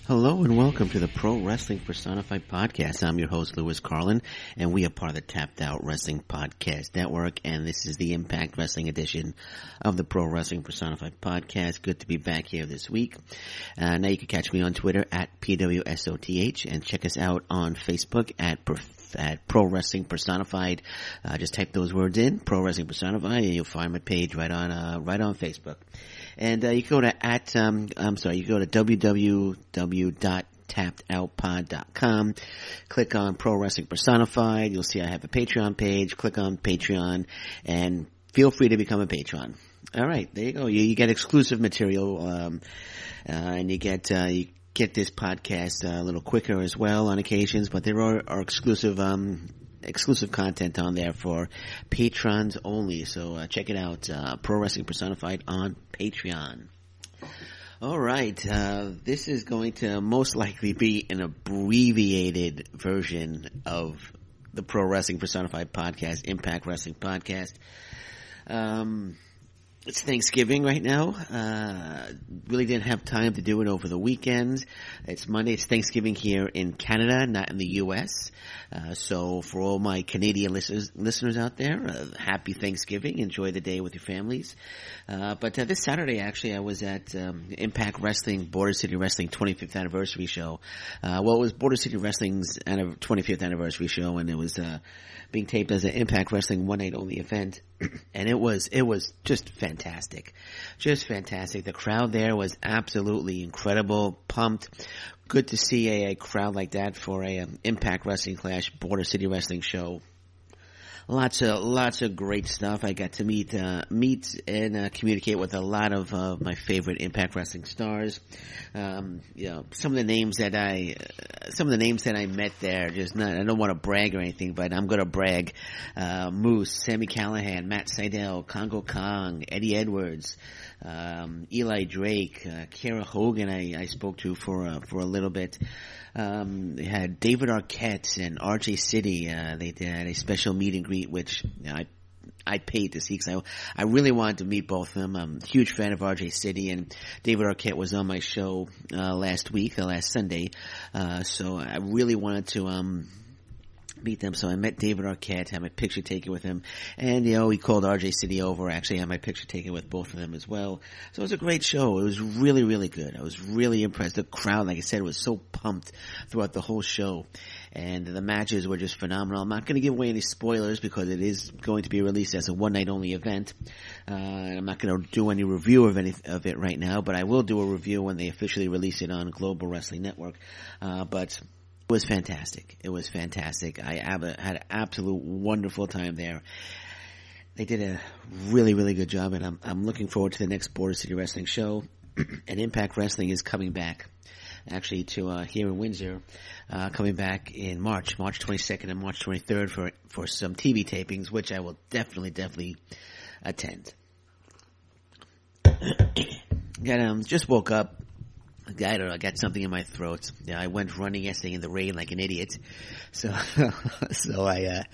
Hello and welcome to the Pro Wrestling Personified podcast. I'm your host, Louis Carlin, and we are part of the Tapped Out Wrestling Podcast Network, and this is the Impact Wrestling edition of the Pro Wrestling Personified podcast. Good to be back here this week. Now you can catch me on Twitter at PWSOTH, and check us out on Facebook at Pro Wrestling Personified. Just type those words in, Pro Wrestling Personified, and you'll find my page right on Facebook. And you can go to www.tappedoutpod.com. Click on Pro Wrestling Personified. You'll see I have a Patreon page. Click on Patreon and feel free to become a patron. All right, there you go. You get exclusive material, and you get this podcast a little quicker as well on occasions. But there are exclusive content on there for patrons only. So check it out, Pro Wrestling Personified on Patreon. All right, this is going to most likely be an abbreviated version of the Pro Wrestling Personified podcast, Impact Wrestling Podcast. It's Thanksgiving right now. Really didn't have time to do it over the weekend. It's Monday. It's Thanksgiving here in Canada, not in the U.S. So for all my Canadian listeners out there, happy Thanksgiving. Enjoy the day with your families. But this Saturday, actually, I was at Impact Wrestling, Border City Wrestling 25th anniversary show. It was Border City Wrestling's 25th anniversary show, and it was being taped as an Impact Wrestling one night only event. And it was just fantastic. Just fantastic. The crowd there was absolutely incredible, pumped. Good to see a crowd like that for a Impact Wrestling / Border City Wrestling show. Lots of great stuff. I got to meet and communicate with a lot of my favorite Impact Wrestling stars. Some of the names that I met there. I don't want to brag or anything, but I'm going to brag. Moose, Sami Callihan, Matt Sydal, Congo Kong, Eddie Edwards, Eli Drake, Kara Hogan. I spoke to for a little bit. They had David Arquette and RJ City. They had a special meet and greet, which I paid to see because I really wanted to meet both of them. I'm a huge fan of RJ City, and David Arquette was on my show last Sunday. So I really wanted to meet them. So I met David Arquette, had my picture taken with him, and he called RJ City over. Actually, I had my picture taken with both of them as well. So it was a great show. It was really, really good. I was really impressed. The crowd, like I said, was so pumped throughout the whole show, and the matches were just phenomenal. I'm not going to give away any spoilers because it is going to be released as a one night only event. I'm not going to do any review of it right now, but I will do a review when they officially release it on Global Wrestling Network. But it was fantastic. It was fantastic. I had an absolute wonderful time there. They did a really, really good job, and I'm looking forward to the next Border City Wrestling show. And Impact Wrestling is coming back, actually, to here in Windsor, coming back in March 22nd and March 23rd for some TV tapings, which I will definitely attend. Just woke up. I don't know, I got something in my throat. I went running yesterday in the rain like an idiot. So I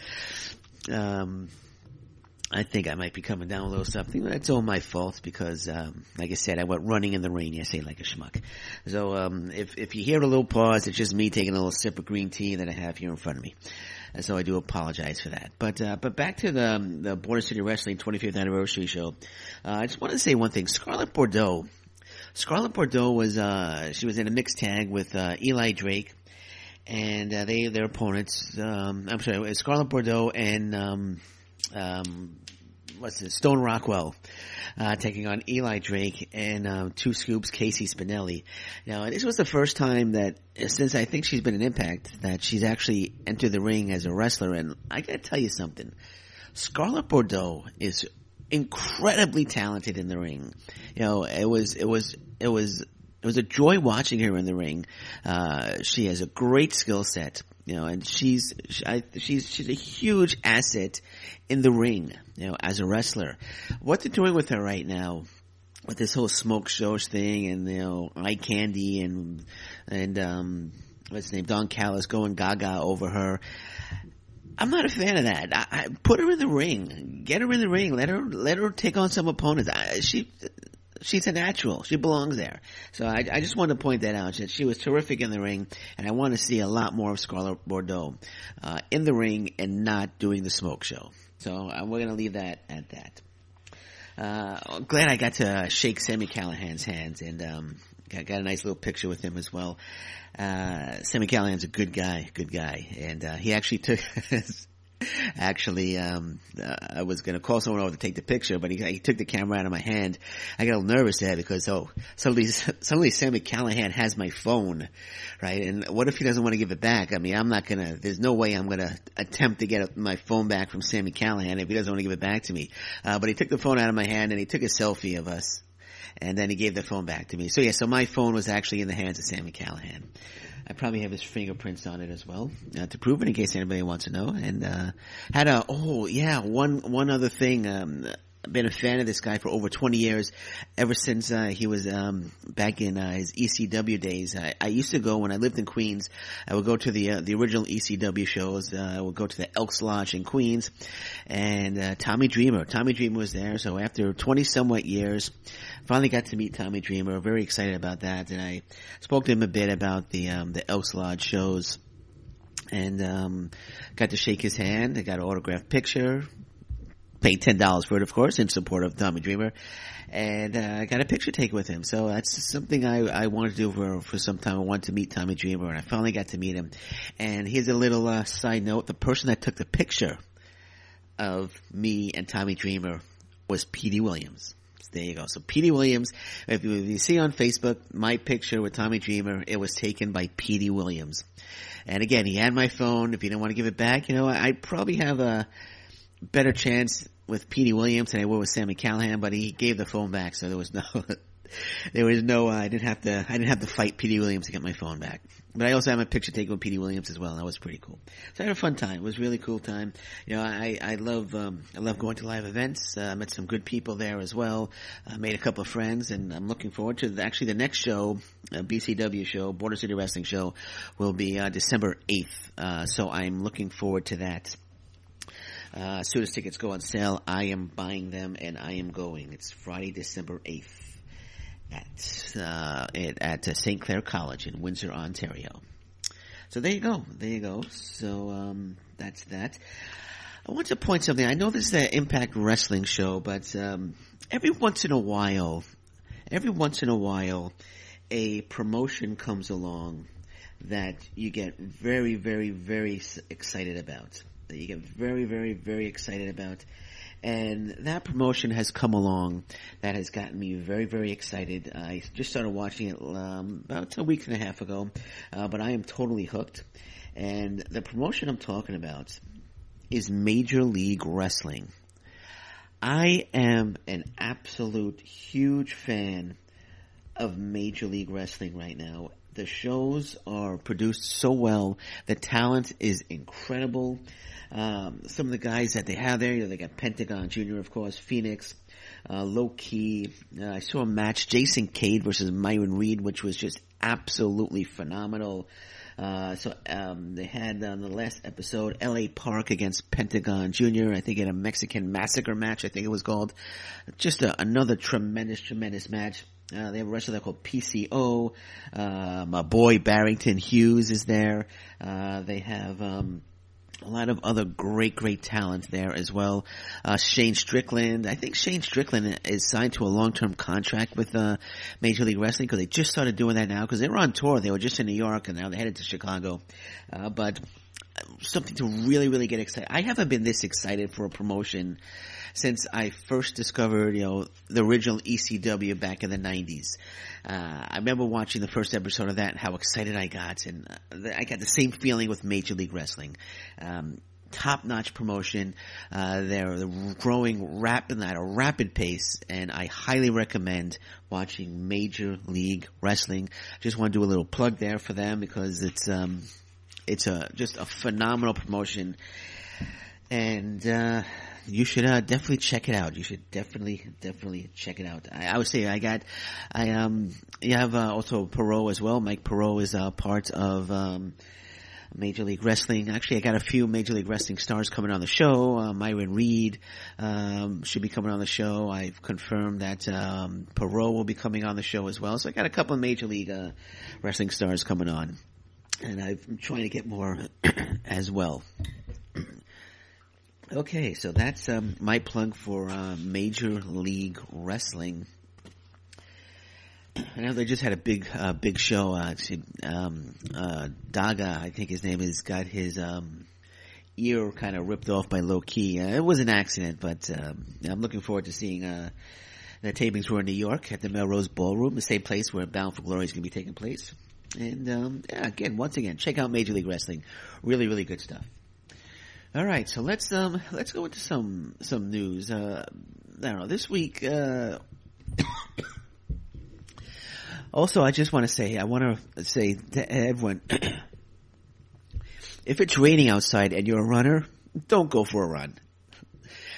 think I might be coming down with a little something. That's all my fault because, like I said, I went running in the rain yesterday like a schmuck. So, if you hear a little pause, it's just me taking a little sip of green tea that I have here in front of me. And so I do apologize for that. But back to the Border City Wrestling 25th anniversary show. I just want to say one thing. Scarlett Bordeaux was she was in a mixed tag with Eli Drake, and their opponents. I'm sorry, Scarlett Bordeaux and Stone Rockwell taking on Eli Drake and Two Scoops Casey Spinelli. Now, this was the first time that since I think she's been in Impact that she's actually entered the ring as a wrestler. And I got to tell you something, Scarlett Bordeaux is incredibly talented in the ring. It was a joy watching her in the ring. She has a great skill set, and she's a huge asset in the ring, as a wrestler. What they're doing with her right now, with this whole smoke shows thing, and eye candy, and what's his name, Don Callis going gaga over her. I'm not a fan of that. I put her in the ring, get her in the ring, let her take on some opponents. she's a natural. She belongs there. So I just wanted to point that out. That she was terrific in the ring, and I want to see a lot more of Scarlett Bordeaux in the ring and not doing the smoke show. So we're going to leave that at that. Glad I got to shake Sami Callihan's hands, and got a nice little picture with him as well. Sami Callihan's a good guy, and he actually took I was going to call someone over to take the picture, but he took the camera out of my hand. I got a little nervous there because suddenly Sami Callihan has my phone, right? And what if he doesn't want to give it back? I mean, there's no way I'm gonna attempt to get my phone back from Sami Callihan if he doesn't want to give it back to me. But he took the phone out of my hand and he took a selfie of us, and then he gave the phone back to me. So my phone was actually in the hands of Sami Callihan. I probably have his fingerprints on it as well, to prove it in case anybody wants to know. And, one other thing, I've been a fan of this guy for over 20 years, ever since, he was, back in, his ECW days. I used to go, when I lived in Queens, I would go to the original ECW shows. I would go to the Elks Lodge in Queens, and, Tommy Dreamer was there. So after 20 somewhat years, finally got to meet Tommy Dreamer. Very excited about that. And I spoke to him a bit about the Elks Lodge shows, and, got to shake his hand. I got an autographed picture. Paid $10 for it, of course, in support of Tommy Dreamer, and I got a picture taken with him. So that's something I wanted to do for some time. I wanted to meet Tommy Dreamer, and I finally got to meet him. And here's a little side note: the person that took the picture of me and Tommy Dreamer was Petey Williams. So there you go. So Petey Williams, if you see on Facebook my picture with Tommy Dreamer, it was taken by Petey Williams. And again, he had my phone. If you don't want to give it back, I probably have a better chance with Petey Williams than I would with Sami Callihan, but he gave the phone back, so there was no, I didn't have to fight Petey Williams to get my phone back. But I also had my picture taken with Petey Williams as well, and that was pretty cool. So I had a fun time. It was a really cool time. I love going to live events. I met some good people there as well. I made a couple of friends, and I'm looking forward to the next show, BCW show, Border City Wrestling show, will be, December 8th. So I'm looking forward to that. As soon as tickets go on sale, I am buying them and I am going. It's Friday, December 8th at St. Clair College in Windsor, Ontario. So there you go. So, that's that. I want to point something. I know this is an Impact Wrestling show, but, every once in a while, a promotion comes along that you get very, very, very excited about. That you get very, very, very excited about. And that promotion has come along that has gotten me very, very excited. I just started watching it about a week and a half ago, but I am totally hooked. And the promotion I'm talking about is Major League Wrestling. I am an absolute huge fan of Major League Wrestling right now. The shows are produced so well. The talent is incredible. Some of the guys that they have there, they got Pentagon Jr., of course, Phoenix, Low Key. I saw a match, Jason Cade versus Myron Reed, which was just absolutely phenomenal. They had on the last episode, LA Park against Pentagon Jr., I think in a Mexican Massacre match, I think it was called. Just another tremendous match. They have a wrestler called PCO. My boy Barrington Hughes is there. They have, a lot of other great talent there as well. Shane Strickland. I think Shane Strickland is signed to a long-term contract with, Major League Wrestling, because they just started doing that now, because they were on tour. They were just in New York and now they're headed to Chicago. But something to really, really get excited. I haven't been this excited for a promotion since I first discovered, the original ECW back in the 90s. I remember watching the first episode of that and how excited I got, and I got the same feeling with Major League Wrestling. Top-notch promotion. They're growing at a rapid pace, and I highly recommend watching Major League Wrestling. Just want to do a little plug there for them because it's just a phenomenal promotion, and you should definitely check it out. You should definitely check it out. I would say you have also Perot as well. Mike Perot is part of Major League Wrestling. Actually, I got a few Major League Wrestling stars coming on the show. Myron Reed should be coming on the show. I've confirmed that Perot will be coming on the show as well. So I got a couple of Major League Wrestling stars coming on. And I'm trying to get more as well. Okay, so that's my plug for Major League Wrestling. I know they just had a big show. Daga, I think his name is, got his ear kind of ripped off by Low Key. It was an accident, but I'm looking forward to seeing the tapings were in New York at the Melrose Ballroom, the same place where Bound for Glory is going to be taking place. And once again, check out Major League Wrestling. Really, really good stuff. All right, so let's go into some news. I don't know, this week. Also, I just want to say, to everyone, if it's raining outside and you're a runner, don't go for a run.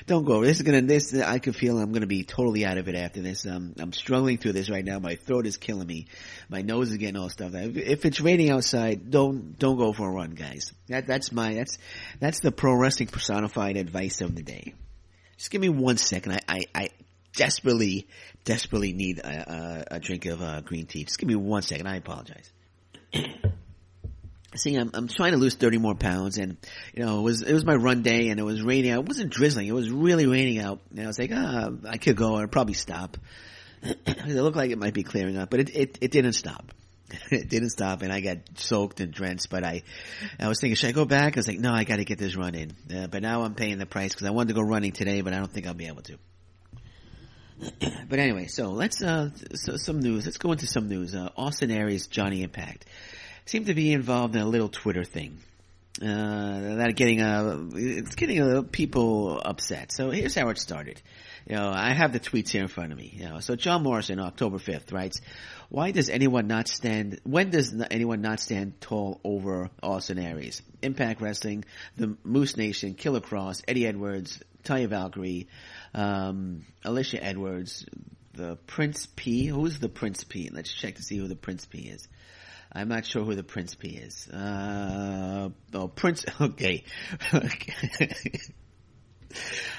Don't go. I can feel I'm gonna be totally out of it after this. I'm struggling through this right now. My throat is killing me. My nose is getting all stuffed. If it's raining outside, don't go for a run, guys. That's the pro wrestling personified advice of the day. Just give me 1 second. I desperately need a drink of green tea. Just give me 1 second. I apologize. See, I'm trying to lose 30 more pounds, and it was my run day, and it was raining out. It wasn't drizzling; it was really raining out. And I was like, I could go, I'd probably stop. It looked like it might be clearing up, but it didn't stop. It didn't stop, and I got soaked and drenched. But I was thinking, should I go back? I was like, no, I got to get this run in. But now I'm paying the price because I wanted to go running today, but I don't think I'll be able to. But anyway, so let's some news. Let's go into some news. Austin Aries, Johnny Impact seem to be involved in a little Twitter thing. It's getting people upset. So here's how it started. I have the tweets here in front of me. So John Morrison, October 5th, writes, when does anyone not stand tall over Austin Aries? Impact Wrestling, the Moose Nation, Killer Cross, Eddie Edwards, Taya Valkyrie, Alicia Edwards, the Prince P. Who's the Prince P? Let's check to see who the Prince P is. I'm not sure who the Prince P is. Prince, okay.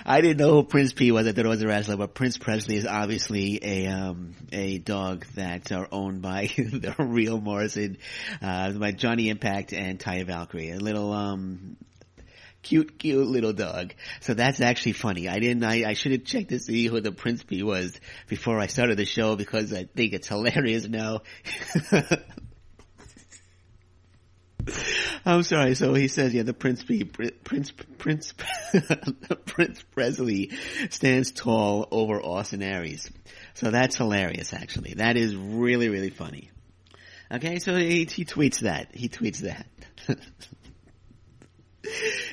I didn't know who Prince P was. I thought it was a wrestler, but Prince Presley is obviously a dog that are owned by the real Morrison, by Johnny Impact and Taya Valkyrie. A little, cute little dog. So that's actually funny. I should have checked to see who the Prince P was before I started the show because I think it's hilarious now. I'm sorry. So he says, the Prince Presley stands tall over Austin Aries. So that's hilarious, actually. That is really, really funny. Okay, so he tweets that.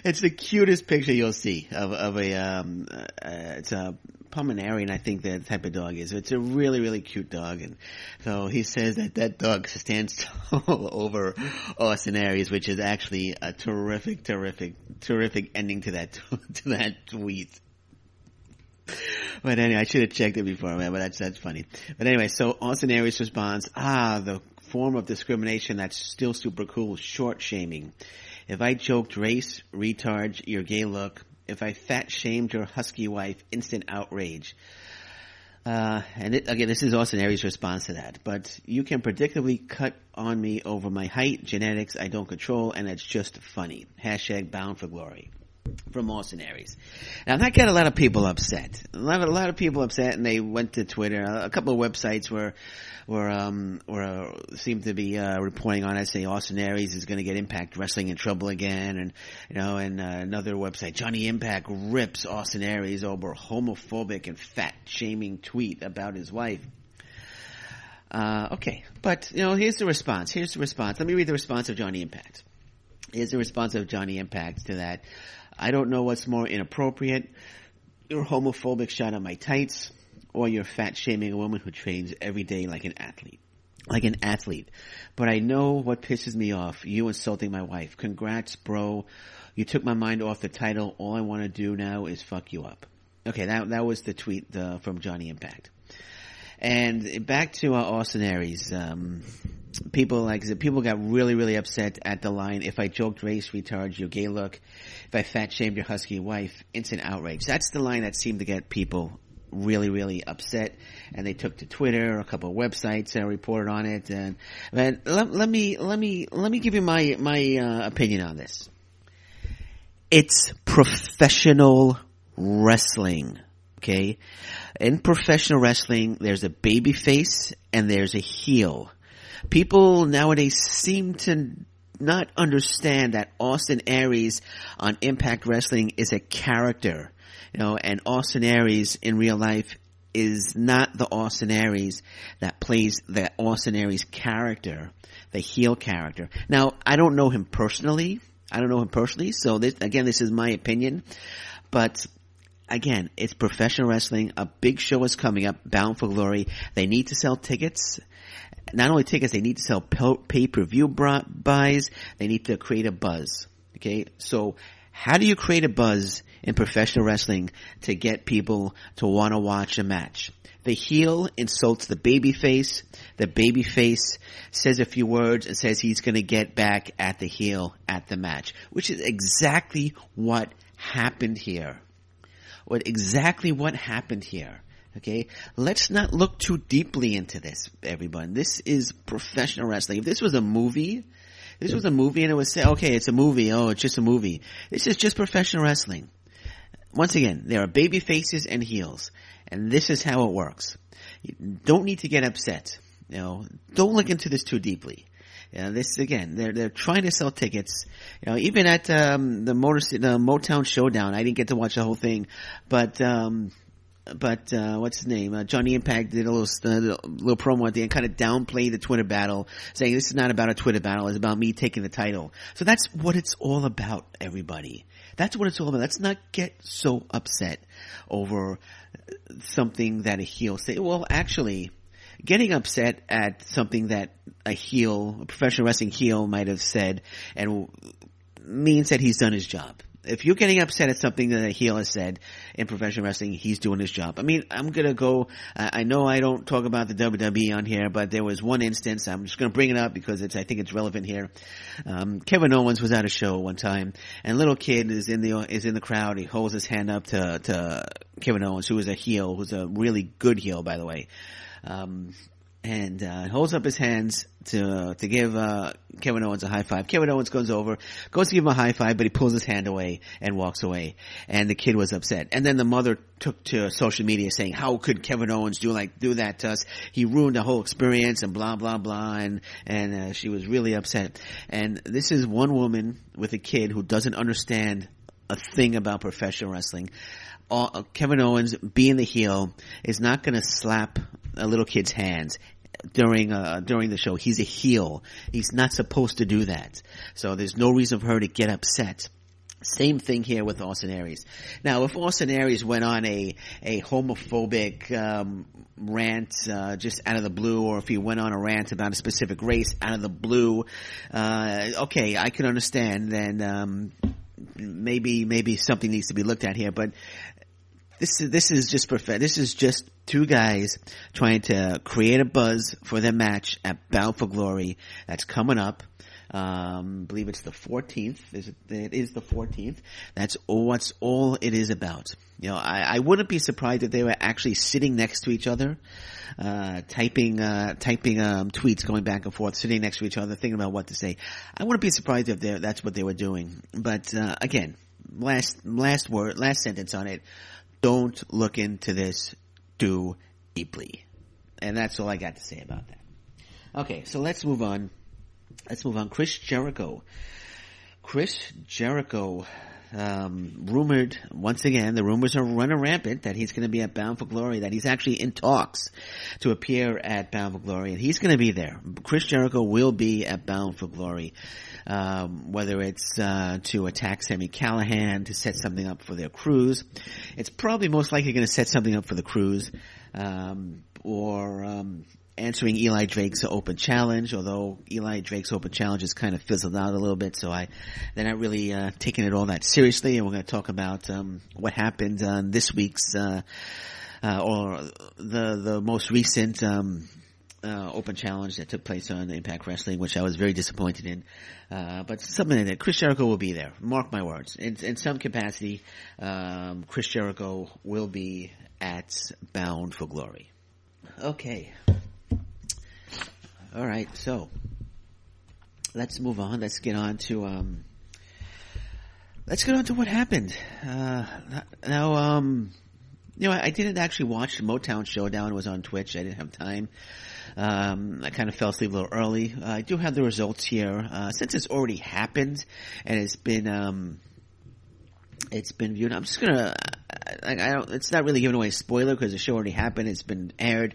It's the cutest picture you'll see of it's a Pomeranian, I think that type of dog is. It's a really, really cute dog. And so he says that dog stands tall over Austin Aries, which is actually a terrific ending to that tweet. But anyway, I should have checked it before, man, but that's funny. But anyway, so Austin Aries responds, the form of discrimination that's still super cool, short shaming. If I joked race, retard, your gay look. If I fat shamed your husky wife, instant outrage. Again, this is Austin Aries' response to that. But you can predictably cut on me over my height, genetics I don't control, and it's just funny. # Bound for Glory. From Austin Aries. Now that got a lot of people upset. A lot of people upset, and they went to Twitter. A couple of websites seemed to be reporting on it, saying Austin Aries is going to get Impact Wrestling in trouble again, and another website, Johnny Impact rips Austin Aries over homophobic and fat shaming tweet about his wife. Okay, but here's the response. Let me read the response of Johnny Impact. Here's the response of Johnny Impact to that. I don't know what's more inappropriate, your homophobic shot at my tights, or your fat shaming a woman who trains every day like an athlete. But I know what pisses me off, you insulting my wife. Congrats, bro. You took my mind off the title. All I want to do now is fuck you up. Okay, that was the tweet from Johnny Impact. And back to Austin Aries. people got really, really upset at the line, "If I joked race, retard, your gay look. If I fat shamed your husky wife, instant outrage." That's the line that seemed to get people really, really upset, and they took to Twitter. A couple of websites reported on it. And let me give you my opinion on this. It's professional wrestling. Okay, in professional wrestling, there's a baby face and there's a heel. People nowadays seem to not understand that Austin Aries on Impact Wrestling is a character. And Austin Aries in real life is not the Austin Aries that plays the Austin Aries character, the heel character. Now, I don't know him personally. So this is my opinion. But again, it's professional wrestling. A big show is coming up, Bound for Glory. They need to sell tickets. Not only tickets, they need to sell pay-per-view buys. They need to create a buzz. Okay, so how do you create a buzz in professional wrestling to get people to want to watch a match? The heel insults the babyface. The babyface says a few words and says he's going to get back at the heel at the match, which is exactly what happened here. What happened here. Okay, let's not look too deeply into this, everyone. This is professional wrestling. If this was a movie and it was say, okay, it's a movie. Oh, it's just a movie. This is just professional wrestling. Once again, there are baby faces and heels, and this is how it works. You don't need to get upset. Don't look into this too deeply. This again, they're trying to sell tickets. Even at the Motown Showdown, I didn't get to watch the whole thing, but what's his name? Johnny Impact did a little promo at the end, kind of downplayed the Twitter battle, saying this is not about a Twitter battle, it's about me taking the title. So that's what it's all about, everybody. That's what it's all about. Let's not get so upset over something that a heel say. Well, actually, getting upset at something that a professional wrestling heel might have said, and means that he's done his job. If you're getting upset at something that a heel has said in professional wrestling, he's doing his job. I mean, I'm going to go, I know I don't talk about the WWE on here, but there was one instance, I'm just going to bring it up because I think it's relevant here. Kevin Owens was at a show one time, and a little kid is in the crowd. He holds his hand up to Kevin Owens, who is a heel, who's a really good heel, by the way. And holds up his hands to give Kevin Owens a high five. Kevin Owens goes to give him a high five, but he pulls his hand away and walks away. And the kid was upset. And then the mother took to social media saying, "How could Kevin Owens do that to us? He ruined the whole experience," and blah blah blah. And she was really upset. And this is one woman with a kid who doesn't understand a thing about professional wrestling. Kevin Owens, being the heel, is not going to slap a little kid's hands during the show. He's a heel. He's not supposed to do that. So there's no reason for her to get upset. Same thing here with Austin Aries. Now, if Austin Aries went on a homophobic rant just out of the blue, or if he went on a rant about a specific race out of the blue, okay, I can understand. Then maybe something needs to be looked at here. But this is just two guys trying to create a buzz for their match at Bound for Glory that's coming up. I believe it's the 14th. It is the 14th. That's all it is about. I wouldn't be surprised if they were actually sitting next to each other, typing tweets, going back and forth, sitting next to each other, thinking about what to say. I wouldn't be surprised if that's what they were doing. But again, last sentence on it. Don't look into this too deeply. And that's all I got to say about that. Okay, so let's move on. Chris Jericho. Rumored, once again, the rumors are running rampant that he's going to be at Bound for Glory, that he's actually in talks to appear at Bound for Glory, and he's going to be there. Chris Jericho will be at Bound for Glory. Whether it's to attack Sami Callihan, to set something up for their cruise. It's probably most likely going to set something up for the cruise, or answering Eli Drake's open challenge, although Eli Drake's open challenge has kind of fizzled out a little bit, so they're not really taking it all that seriously. And we're going to talk about what happened this week's or the most recent open challenge that took place on Impact Wrestling, which I was very disappointed in. But something that Chris Jericho will be there. Mark my words. In some capacity, Chris Jericho will be at Bound for Glory. Okay. All right. So let's move on. Let's get on to what happened. Now, I didn't actually watch the Motown Showdown. It was on Twitch. I didn't have time. I kind of fell asleep a little early. I do have the results here. Since it's already happened and it's been viewed, I'm just gonna, it's not really giving away a spoiler because the show already happened. It's been aired.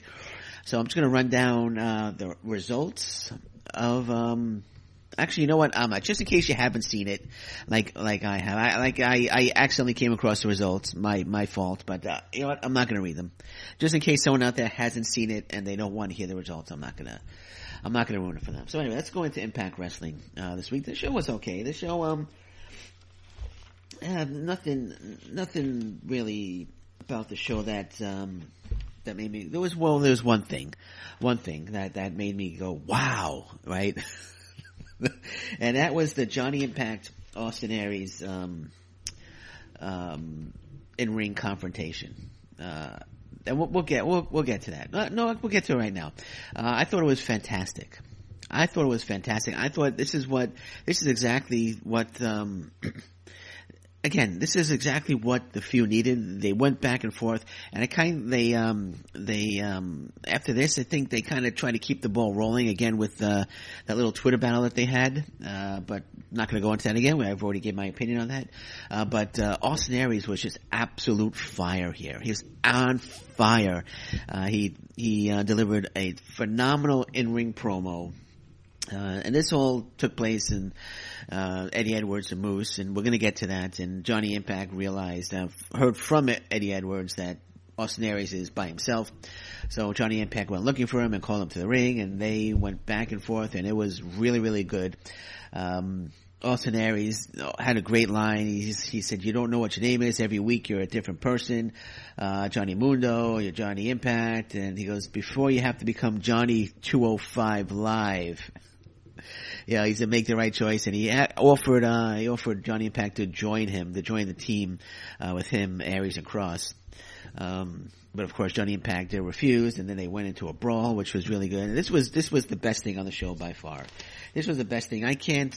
So I'm just gonna run down, the results of, actually, you know what? Just in case you haven't seen it, like I have, I accidentally came across the results. My fault. But you know what? I'm not going to read them. Just in case someone out there hasn't seen it and they don't want to hear the results, I'm not going to ruin it for them. So anyway, let's go into Impact Wrestling this week. The show was okay. The show nothing really about the show that made me. There was one thing that made me go wow, right? And that was the Johnny Impact Austin Aries in-ring confrontation. And we'll get to that. No, we'll get to it right now. I thought it was fantastic. I thought this is exactly what again, this is exactly what the feud needed. They went back and forth, and after this, I think they kind of tried to keep the ball rolling again with that little Twitter battle that they had. But not going to go into that again. I've already gave my opinion on that. But Austin Aries was just absolute fire here. He was on fire. He delivered a phenomenal in-ring promo. And this all took place in Eddie Edwards and Moose, and we're going to get to that. And Johnny Impact heard from Eddie Edwards that Austin Aries is by himself. So Johnny Impact went looking for him and called him to the ring, and they went back and forth, and it was really, really good. Austin Aries had a great line. He said, "You don't know what your name is. Every week you're a different person. Johnny Mundo, you're Johnny Impact." And he goes, "Before you have to become Johnny 205 Live." Yeah, he said make the right choice, and he offered Johnny Impact to join the team with him, Aries and Cross. But of course Johnny Impact refused, and then they went into a brawl, which was really good. And this was the best thing on the show by far. This was the best thing. I can't.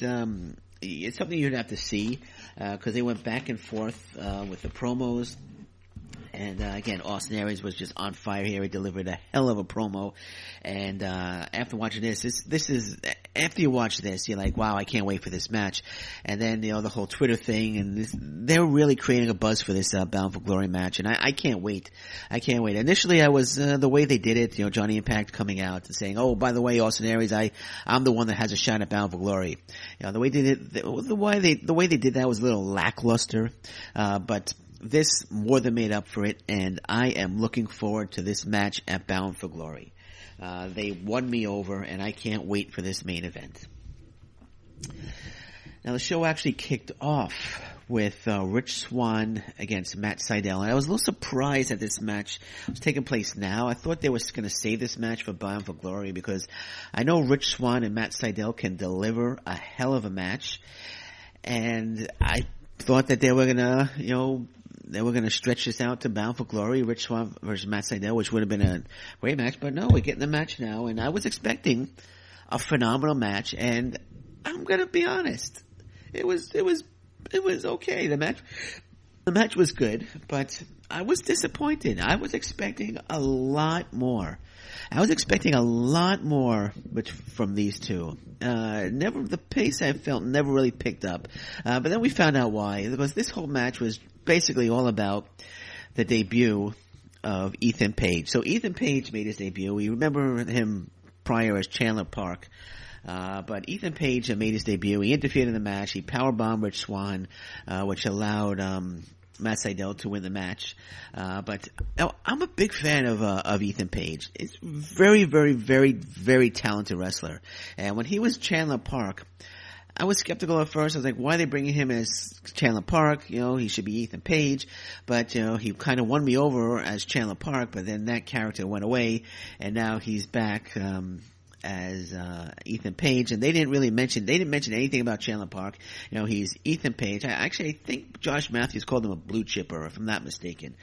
It's something you'd have to see because they went back and forth with the promos. And again, Austin Aries was just on fire here. He delivered a hell of a promo. And after watching this is after you watch this, you're like, wow, I can't wait for this match. And then the whole Twitter thing, and they're really creating a buzz for this Bound for Glory match, and I can't wait. Initially, I was the way they did it, Johnny Impact coming out and saying, "Oh, by the way, Austin Aries, I'm the one that has a shot at Bound for Glory." The way they did it, the way they did that was a little lackluster, but this more than made up for it, and I am looking forward to this match at Bound for Glory. They won me over, and I can't wait for this main event. Now, the show actually kicked off with Rich Swann against Matt Sydal, and I was a little surprised that this match was taking place now. I thought they were going to save this match for Bound for Glory because I know Rich Swann and Matt Sydal can deliver a hell of a match, and I thought that they were going to stretch this out to Bound for Glory, Rich Swann versus Matt Sydal, which would have been a great match. But no, we're getting the match now, and I was expecting a phenomenal match. And I'm gonna be honest, it was okay. The match was good, but I was disappointed. I was expecting a lot more. From these two. The pace I felt never really picked up. But then we found out why, because this whole match was basically all about the debut of Ethan Page. So Ethan Page made his debut. We remember him prior as Chandler Park. But Ethan Page made his debut. He interfered in the match. He powerbombed Rich Swann, which allowed Matt Sydal to win the match. But I'm a big fan of Ethan Page. He's very, very, very, very talented wrestler. And when he was Chandler Park, I was skeptical at first. I was like, why are they bringing him as Chandler Park? He should be Ethan Page. But, he kind of won me over as Chandler Park, but then that character went away, and now he's back, as Ethan Page, and they didn't mention anything about Chandler Park. He's Ethan Page. I think Josh Matthews called him a blue chipper, if I'm not mistaken.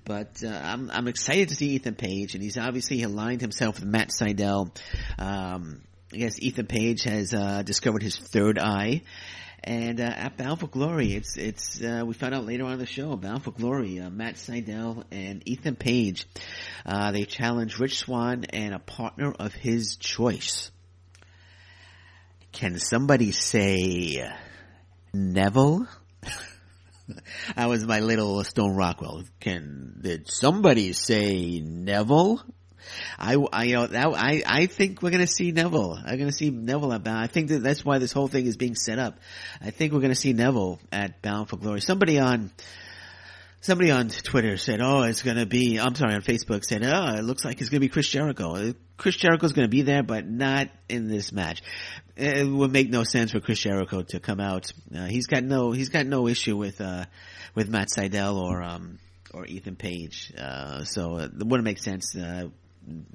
But I'm excited to see Ethan Page, and he's obviously aligned himself with Matt Sydal. I guess Ethan Page has discovered his third eye. And at Bound for Glory, it's we found out later on in the show, Bound for Glory, Matt Sydal and Ethan Page, they challenge Rich Swann and a partner of his choice. Can somebody say Neville? That was my little Stone Rockwell. Did somebody say Neville? I think we're gonna see Neville. I'm gonna see Neville at Bound. I think that's why this whole thing is being set up. I think we're gonna see Neville at Bound for Glory. Somebody on Twitter said, on Facebook said, it looks like it's gonna be Chris Jericho. Chris Jericho's gonna be there, but not in this match. It would make no sense for Chris Jericho to come out. He's got no issue with Matt Sydal or Ethan Page. So it wouldn't make sense,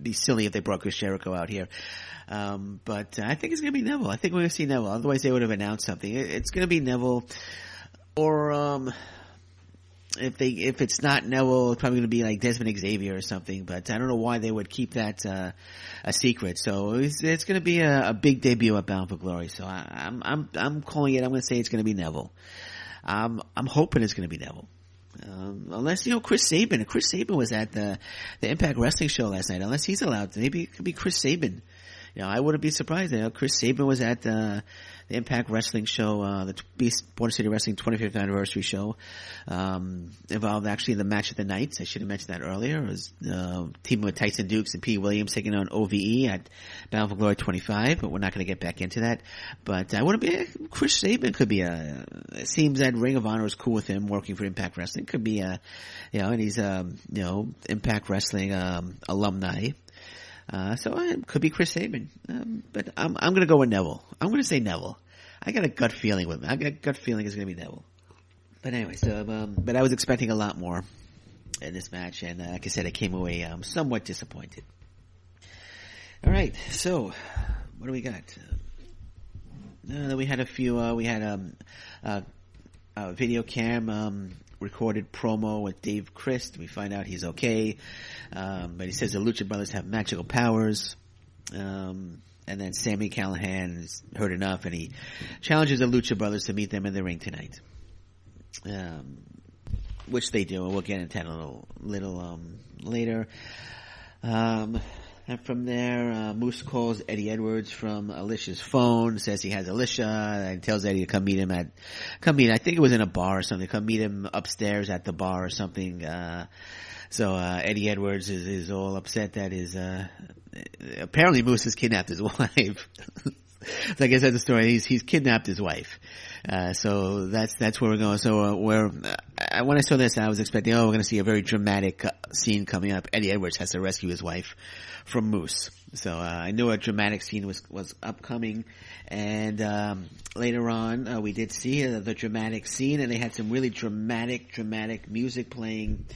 be silly if they brought Chris Jericho out here. But I think it's going to be Neville. I think we're going to see Neville. Otherwise, they would have announced something. It's going to be Neville, or if it's not Neville, it's probably going to be like Desmond Xavier or something. But I don't know why they would keep that a secret. So it's going to be a big debut at Bound for Glory. So I'm calling it. I'm going to say it's going to be Neville. I'm hoping it's going to be Neville. Unless, Chris Sabin. Chris Sabin was at the Impact Wrestling show last night. Unless he's allowed to. Maybe it could be Chris Sabin. I wouldn't be surprised. Chris Sabin was at the Impact Wrestling show, the Border City Wrestling 25th anniversary show. Involved actually in the match of the night. I should have mentioned that earlier. It was teaming with Tyson Dukes and P. Williams taking on OVE at Bound for Glory 25, but we're not going to get back into that. But I wouldn't be. Chris Sabin could be it seems that Ring of Honor is cool with him working for Impact Wrestling. Could be and he's Impact Wrestling alumni. So it could be Chris Sabin. But I'm going to go with Neville. I'm going to say Neville. I got a gut feeling with me. I got a gut feeling it's going to be Neville. But anyway, but I was expecting a lot more in this match, and like I said, I came away somewhat disappointed. All right, so what do we got? We had a few. We had a video cam recorded promo with Dave Christ. We find out he's okay, but he says the Lucha Brothers have magical powers. And then Sami Callihan has heard enough, and he challenges the Lucha Brothers to meet them in the ring tonight. Which they do, and we'll get into that a little later. And from there, Moose calls Eddie Edwards from Alicia's phone, says he has Alicia, and tells Eddie to come meet him. I think it was in a bar or something, come meet him upstairs at the bar or something. So Eddie Edwards is all upset that apparently Moose has kidnapped his wife. So I guess that's the story. He's kidnapped his wife. So that's where we're going. So when I saw this, I was expecting, we're going to see a very dramatic scene coming up. Eddie Edwards has to rescue his wife from Moose. So I knew a dramatic scene was upcoming. And later on, we did see the dramatic scene, and they had some really dramatic music playing.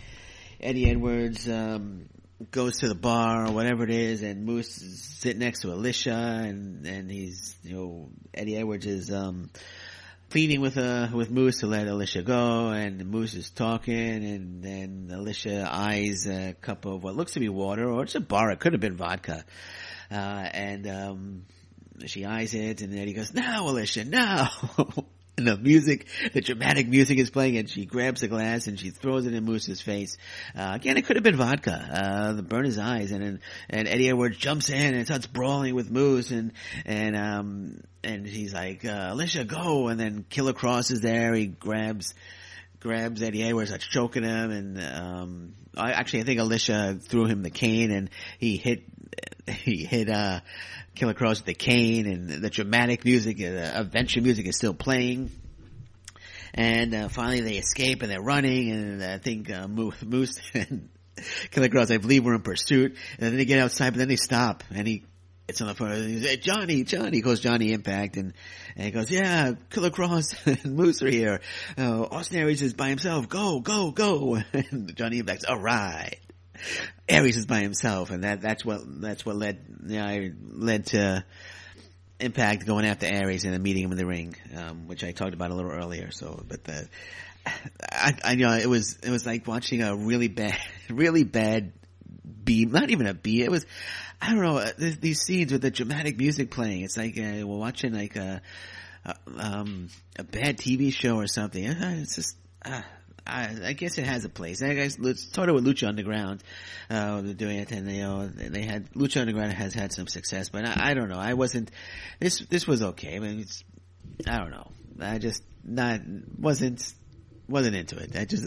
Eddie Edwards goes to the bar or whatever it is, and Moose is sitting next to Alicia, and he's, Eddie Edwards is pleading with Moose to let Alicia go, and Moose is talking, and then Alicia eyes a cup of what looks to be water, or it's a bar, it could have been vodka, and she eyes it, and then he goes, "Now, Alicia, now!" And the dramatic music is playing, and she grabs the glass and she throws it in Moose's face. Again, it could have been vodka, to burn his eyes, and Eddie Edwards jumps in and starts brawling with Moose, and he's like, "Alicia, go!" And then Killer Cross is there. He grabs Eddie Edwards, starts choking him, and I think Alicia threw him the cane, and he hit Killer Cross with the cane, and the dramatic music, adventure music is still playing. And finally they escape, and they're running, and I think Moose and Killer Cross, I believe, were in pursuit. And then they get outside, but then they stop, and he It's on the phone. He says, hey, Johnny. He calls Johnny Impact, and he goes, yeah, Killer Cross and Moose are here. Austin Aries is by himself. Go. And Johnny Impact's, all right. Aries is by himself, and that's what led to Impact going after Aries and then meeting him in the ring, which I talked about a little earlier. So, but I it was like watching a really bad B, not even a B. It was, I don't know, these scenes with the dramatic music playing. It's like we're watching like a bad TV show or something. It's just, I guess it has a place. I guess it started with Lucha Underground, they're doing it, and they had Lucha Underground has had some success, but I don't know. I wasn't. This was okay. I mean, I don't know. I just wasn't into it. I just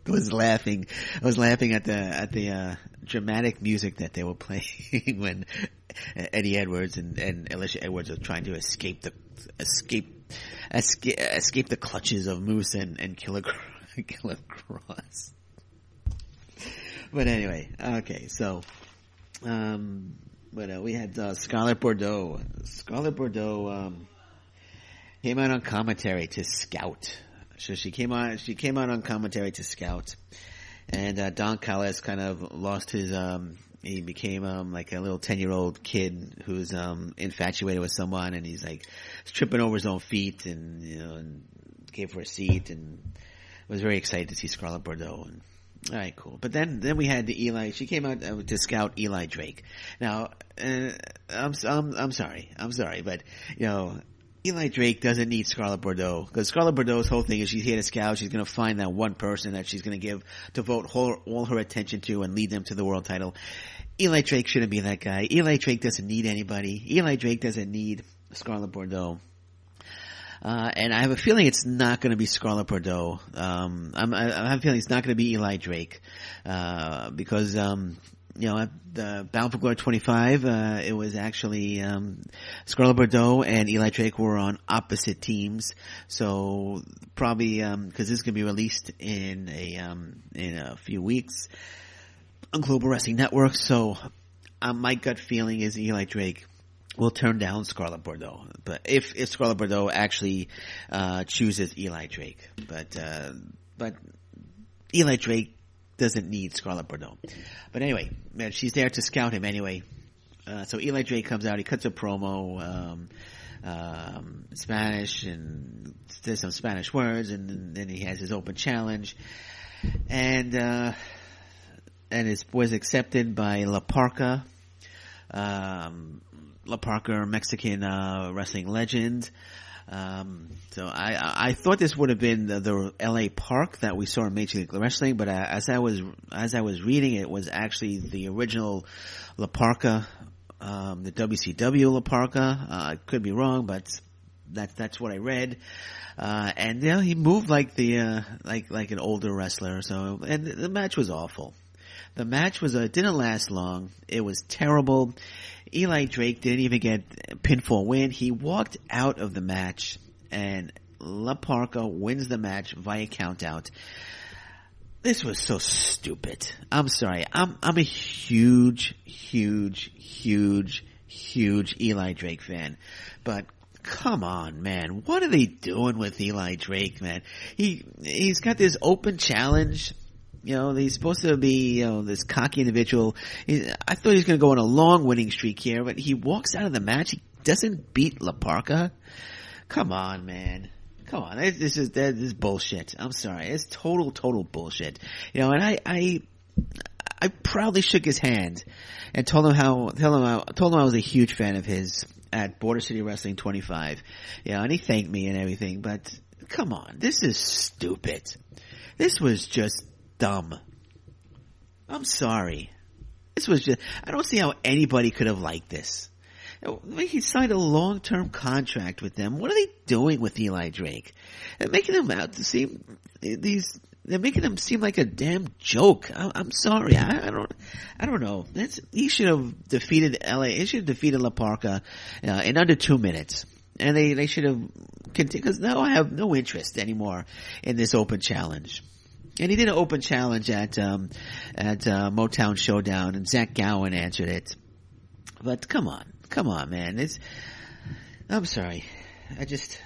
was laughing. I was laughing at the dramatic music that they were playing when Eddie Edwards and Alicia Edwards were trying to escape the clutches of Moose and Killer Cross. But anyway, okay, so we had Scarlett Bordeaux. Scarlett Bordeaux came out on commentary to scout. So she came out on commentary to scout, and Don Callis kind of lost his he became like a little 10-year-old kid who's infatuated with someone, and he's like tripping over his own feet, and and gave her a seat, and was very excited to see Scarlett Bordeaux. And all right, cool. But then we had the Eli. She came out to scout Eli Drake. Now, I'm sorry, but Eli Drake doesn't need Scarlett Bordeaux, because Scarlett Bordeaux's whole thing is she's here to scout. She's going to find that one person that she's going to devote all her attention to and lead them to the world title. Eli Drake shouldn't be that guy. Eli Drake doesn't need anybody. Eli Drake doesn't need Scarlett Bordeaux. And I have a feeling it's not going to be Scarlett Bordeaux. I have a feeling it's not going to be Eli Drake, because at the Bound for Glory 25, it was actually Scarlett Bordeaux and Eli Drake were on opposite teams. So probably because this is going to be released in a few weeks on Global Wrestling Network. So my gut feeling is Eli Drake will turn down Scarlett Bordeaux, but if Scarlett Bordeaux actually chooses Eli Drake, but Eli Drake doesn't need Scarlett Bordeaux. But anyway, man, she's there to scout him anyway. So Eli Drake comes out, he cuts a promo, Spanish, and says some Spanish words, and then he has his open challenge, and it was accepted by La Parka. La Parka, Mexican wrestling legend. So I thought this would have been the LA Park that we saw in Major League Wrestling, but as I was reading, it was actually the original La Parka, the WCW La Parka. I could be wrong, but that's what I read. And he moved like like an older wrestler. So, and the match was awful. The match didn't last long. It was terrible. Eli Drake didn't even get pinfall win. He walked out of the match, and La Parka wins the match via countout. This was so stupid. I'm sorry. I'm a huge Eli Drake fan, but come on, man. What are they doing with Eli Drake, man? He's got this open challenge. He's supposed to be, this cocky individual. I thought he was going to go on a long winning streak here, but he walks out of the match. He doesn't beat La Parka. Come on, man. Come on. This is bullshit. I'm sorry. It's total bullshit. And I proudly shook his hand and told him I was a huge fan of his at Border City Wrestling 25. And he thanked me and everything, but come on. This is stupid. This was just dumb. I'm sorry. This was just, I don't see how anybody could have liked this. He signed a long-term contract with them. What are they doing with Eli Drake? They're making him out to seem they're making him seem like a damn joke. I'm sorry. I don't know. He should have defeated He should have defeated La Parka in under 2 minutes. And they should have continued, because now I have no interest anymore in this open challenge. And he did an open challenge at Motown Showdown, and Zach Gowen answered it. But come on. Come on, man. I'm sorry. I just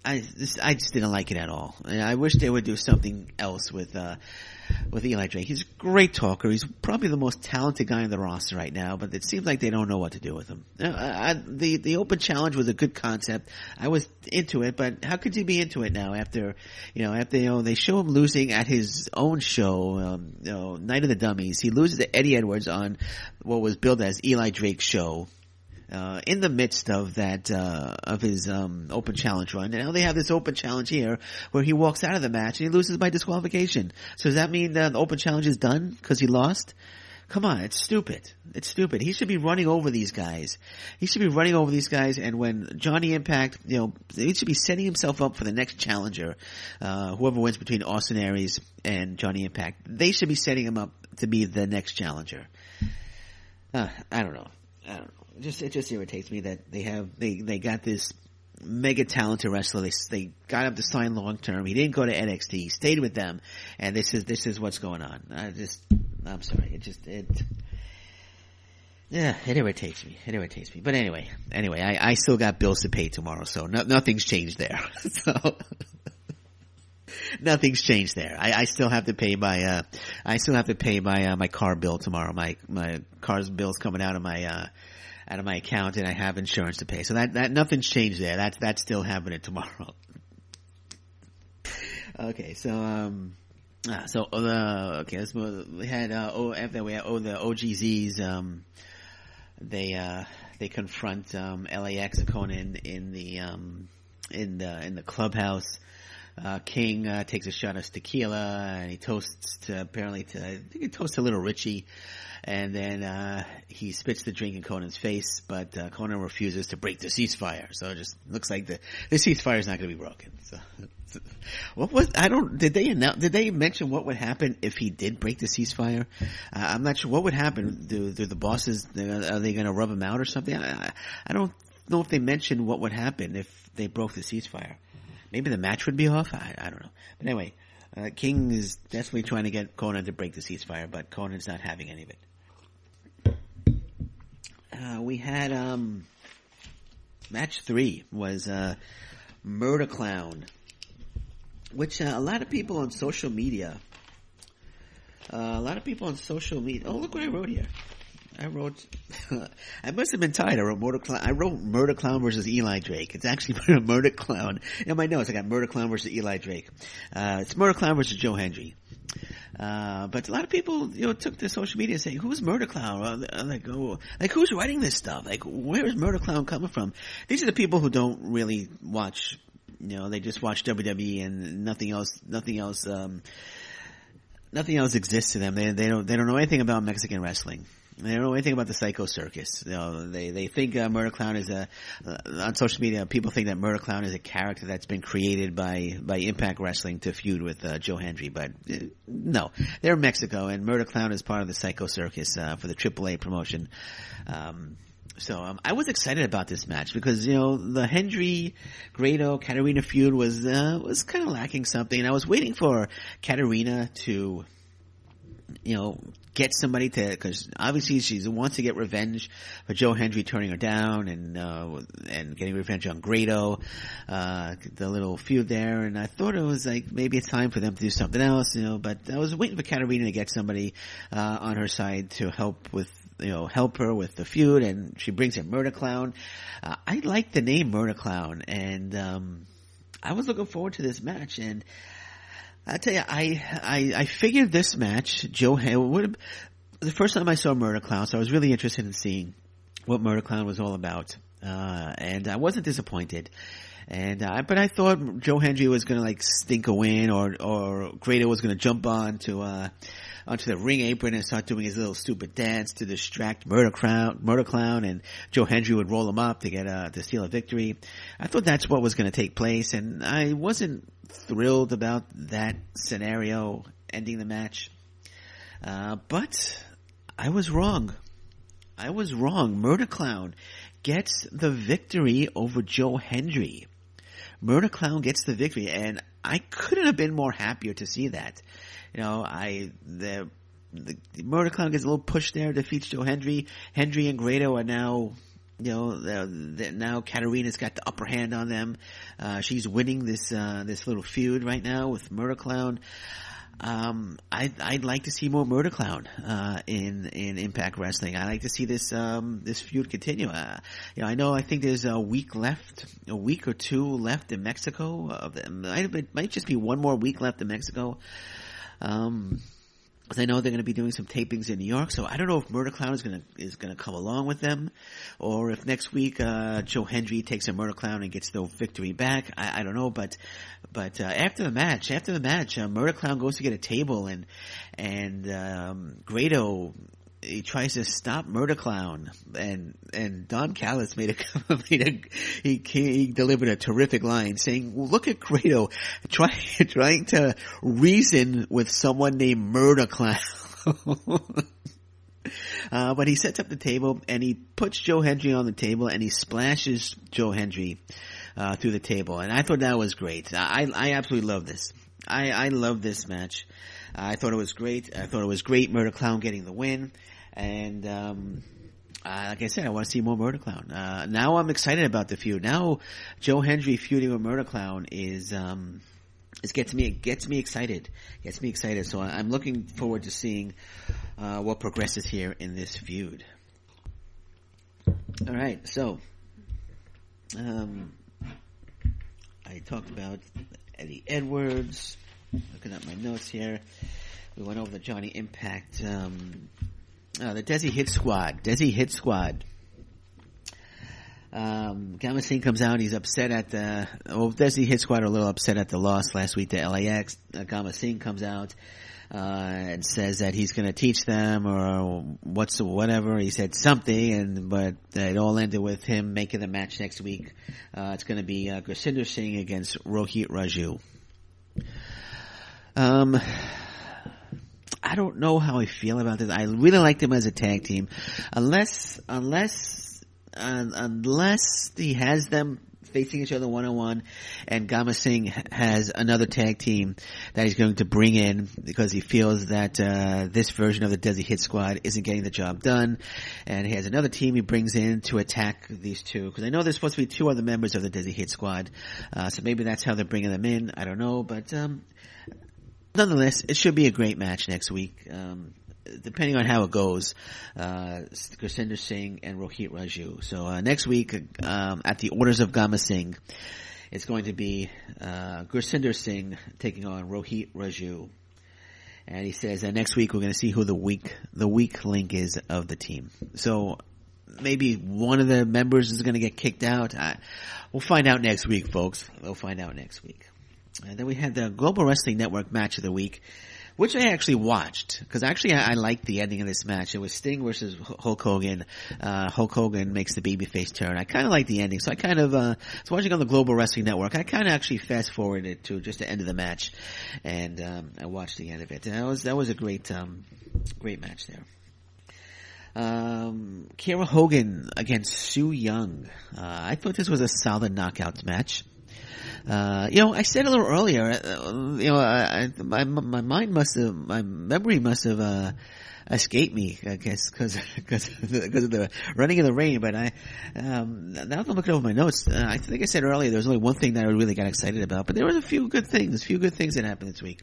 didn't like it at all. And I wish they would do something else with Eli Drake. He's a great talker. He's probably the most talented guy on the roster right now, but it seems like they don't know what to do with him. The open challenge was a good concept. I was into it, but how could you be into it now after they show him losing at his own show, Night of the Dummies. He loses to Eddie Edwards on what was billed as Eli Drake's show. In the midst of that, of his, open challenge run. And now they have this open challenge here where he walks out of the match and he loses by disqualification. So does that mean the open challenge is done because he lost? Come on, it's stupid. It's stupid. He should be running over these guys. And when Johnny Impact, he should be setting himself up for the next challenger. Whoever wins between Austin Aries and Johnny Impact, they should be setting him up to be the next challenger. I don't know. It just irritates me that they got this mega talented wrestler. They got him to sign long term. He didn't go to NXT. He stayed with them, and this is what's going on. I'm sorry. It irritates me. But anyway, I still got bills to pay tomorrow, so nothing's changed there. So. Nothing's changed there. I still have to pay my my car bill tomorrow. My car's bill's coming out of my account, and I have insurance to pay. So that nothing's changed there. That's still happening tomorrow. Okay, so let's move. We had the OGZs. They confront LAX and Conan in the clubhouse. King takes a shot of tequila, and he toasts to Little Richie, and then he spits the drink in Conan's face, but Conan refuses to break the ceasefire. So it just looks like the ceasefire is not going to be broken. So did they mention what would happen if he did break the ceasefire? I'm not sure what would happen. Do the bosses, are they going to rub him out or something? I don't know if they mentioned what would happen if they broke the ceasefire. Maybe the match would be off. I don't know. But anyway, King is desperately trying to get Conan to break the ceasefire, but Conan's not having any of it. We had match 3 was Murder Clown, which a lot of people on social media. Oh, look what I wrote here. I must have been tired. I wrote Murder Clown versus Eli Drake. It's actually Murder Clown. In my notes, I got Murder Clown versus Eli Drake. It's Murder Clown versus Joe Hendry. But a lot of people, took to social media saying, who's Murder Clown? Like who's writing this stuff? Like, where is Murder Clown coming from? These are the people who don't really watch, they just watch WWE and nothing else exists to them. They don't know anything about Mexican wrestling. They don't know anything about the Psycho Circus. They think Murder Clown is on social media, people think that Murder Clown is a character that's been created by Impact Wrestling to feud with Joe Hendry, but no. They're in Mexico, and Murder Clown is part of the Psycho Circus for the AAA promotion. So I was excited about this match because the Hendry Grado Katarina feud was kind of lacking something. I was waiting for Katarina to get somebody because obviously she wants to get revenge for Joe Hendry turning her down and getting revenge on Grado, the little feud there. And I thought it was like maybe it's time for them to do something else, but I was waiting for Katarina to get somebody on her side to help her with the feud, and she brings in Murder Clown. I like the name Murder Clown, and I was looking forward to this match. And I tell you, I figured this match, the first time I saw Murder Clown, so I was really interested in seeing what Murder Clown was all about. And I wasn't disappointed. But I thought Joe Hendry was gonna stink a win, or Grado was gonna jump onto the ring apron and start doing his little stupid dance to distract Murder Clown, and Joe Hendry would roll him up to steal a victory. I thought that's what was gonna take place, and I wasn't thrilled about that scenario ending the match. But I was wrong. Murder Clown gets the victory over Joe Hendry. Murder Clown gets the victory, and I couldn't have been more happier to see that. The Murder Clown gets a little push there, defeats Joe Hendry. Hendry and Grado are now now Katarina's got the upper hand on them. She's winning this little feud right now with Murder Clown. I'd like to see more Murder Clown, in Impact Wrestling. I'd like to see this feud continue. I think there's a week or two left in Mexico. It might just be one more week left in Mexico. I know they're going to be doing some tapings in New York, so I don't know if Murder Clown is going to come along with them, or if next week Joe Hendry takes a Murder Clown and gets the victory back. I don't know, but after the match, Murder Clown goes to get a table, and Grado, he tries to stop Murder Clown, and Don Callis he delivered a terrific line saying, well, look at Grado trying to reason with someone named Murder Clown. But he sets up the table and he puts Joe Hendry on the table and he splashes Joe Hendry through the table, and I thought that was great. I absolutely love this. I love this match. I thought it was great. I thought it was great. Murder Clown getting the win. And, like I said, I want to see more Murder Clown. Now I'm excited about the feud. Now Joe Hendry feuding with Murder Clown gets me excited. So I'm looking forward to seeing, what progresses here in this feud. Alright, so, I talked about Eddie Edwards. Looking at my notes here. We went over the Johnny Impact, the Desi Hit Squad. Gamma Singh comes out. He's upset at Desi Hit Squad are a little upset at the loss last week to LAX. Gamma Singh comes out, and says that he's going to teach them or whatever. He said something, but it all ended with him making the match next week. It's going to be Gursinder Singh against Rohit Raju. I don't know how I feel about this. I really like them as a tag team, unless he has them facing each other one-on-one, and Gama Singh has another tag team that he's going to bring in because he feels that this version of the Desi Hit Squad isn't getting the job done, and he has another team he brings in to attack these two, because I know there's supposed to be two other members of the Desi Hit Squad, so maybe that's how they're bringing them in. I don't know, but nonetheless, it should be a great match next week. Depending on how it goes, Gursinder Singh and Rohit Raju. So next week, at the orders of Gama Singh, it's going to be Gursinder Singh taking on Rohit Raju. And he says that next week we're going to see who the weak link is of the team. So maybe one of the members is going to get kicked out. We'll find out next week, folks. We'll find out next week. And then we had the Global Wrestling Network match of the week, which I actually watched, because actually I liked the ending of this match. It was Sting versus Hulk Hogan. Hulk Hogan makes the babyface turn. I kind of liked the ending, so I kind of was watching on the Global Wrestling Network. I kind of actually fast forwarded to just the end of the match, and I watched the end of it. And that was a great match there. Kiera Hogan against Su Yung. I thought this was a solid knockout match. I said a little earlier, my memory must have, escaped me, I guess, because of the running in the rain, but now that I'm looking over my notes, I think I said earlier there was only one thing that I really got excited about, but there was a few good things that happened this week.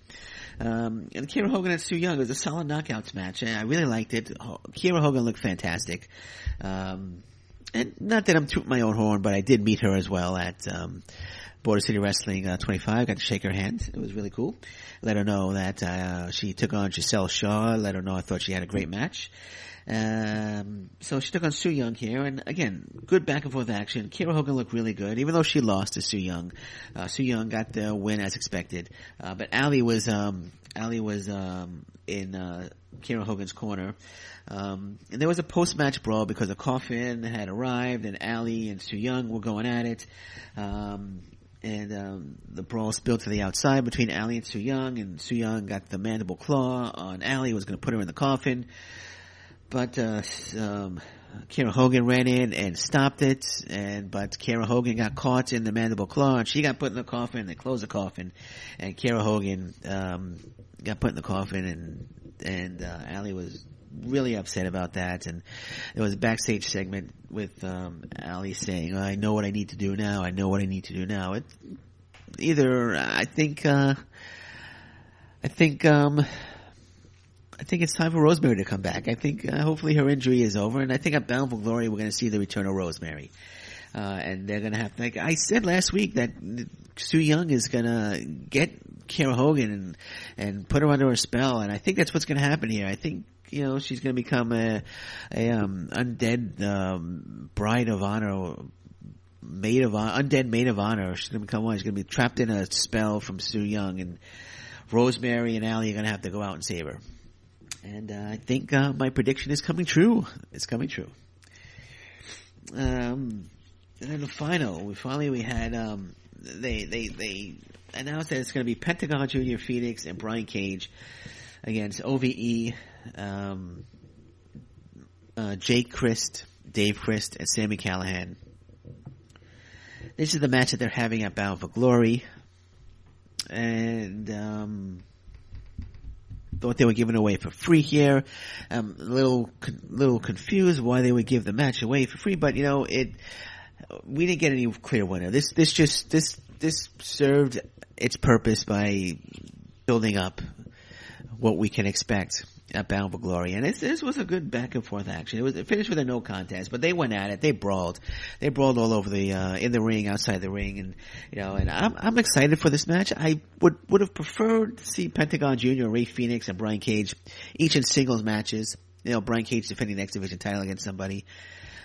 And Kiera Hogan and Su Yung, it was a solid knockouts match, and I really liked it. Kiera Hogan looked fantastic. And not that I'm tooting my own horn, but I did meet her as well at, Border City Wrestling 25. Got to shake her hand. It was really cool. Let her know that she took on Giselle Shaw. Let her know I thought she had a great match. So she took on Su Yung here, and again, good back and forth action. Kiera Hogan looked really good, even though she lost to Su Yung. Su Yung got the win as expected, but Ali was in Kiera Hogan's corner. And there was a post-match brawl because the coffin had arrived, and Ali and Su Yung were going at it. The brawl spilled to the outside between Ali and Su Yung got the mandible claw on Ali, was going to put her in the coffin. But, Kiera Hogan ran in and stopped it, but Kiera Hogan got caught in the mandible claw, and she got put in the coffin. They closed the coffin, and Kiera Hogan, got put in the coffin, and Ali was really upset about that. And there was a backstage segment with Ali saying, "I know what I need to do now. I know what I need to do now." I think it's time for Rosemary to come back. I think hopefully her injury is over, and I think at Bound for Glory we're going to see the return of Rosemary. And they're going to have to, like I said last week, that Su Yung is going to get Kiera Hogan and put her under a spell, and I think that's what's going to happen here. I think, she's going to become a undead bride of honor, undead maid of honor. She's going to become one. She's going to be trapped in a spell from Su Yung, and Rosemary and Allie are going to have to go out and save her. And I think my prediction is coming true. It's coming true. And then we had they announced that it's going to be Pentagon Jr., Phoenix, and Brian Cage against OVE, Jake Crist, Dave Crist, and Sami Callihan. This is the match that they're having at Bound for Glory, and thought they were giving it away for free here. A little confused why they would give the match away for free, but we didn't get any clear winner. This served its purpose by building up what we can expect at Bound for Glory, and this was a good back and forth action. It finished with a no contest, but they went at it. They brawled all over in the ring, outside the ring, and and I'm excited for this match. I would have preferred to see Pentagon Jr., Ray Phoenix, and Brian Cage each in singles matches. Brian Cage defending the X Division title against somebody.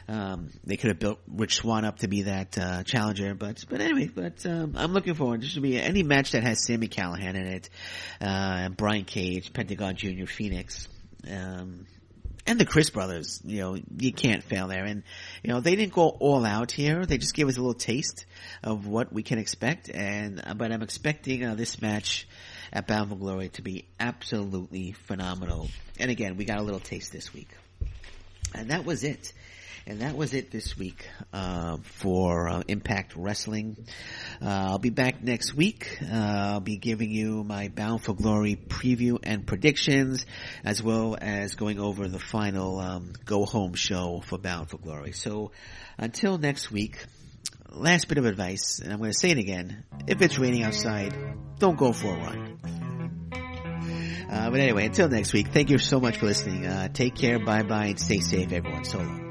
They could have built Rich Swann up to be that challenger, but anyway. I'm looking forward. This should be any match that has Sami Callihan in it, Brian Cage, Pentagon Jr., Phoenix, and the Chris brothers. You can't fail there. And they didn't go all out here. They just gave us a little taste of what we can expect. But I'm expecting this match at Bound for Glory to be absolutely phenomenal. And again, we got a little taste this week, and that was it. And that was it this week for Impact Wrestling. I'll be back next week. I'll be giving you my Bound for Glory preview and predictions, as well as going over the final go-home show for Bound for Glory. So until next week, last bit of advice, and I'm going to say it again. If it's raining outside, don't go for a run. But anyway, until next week, thank you so much for listening. Take care, bye-bye, and stay safe, everyone. So long.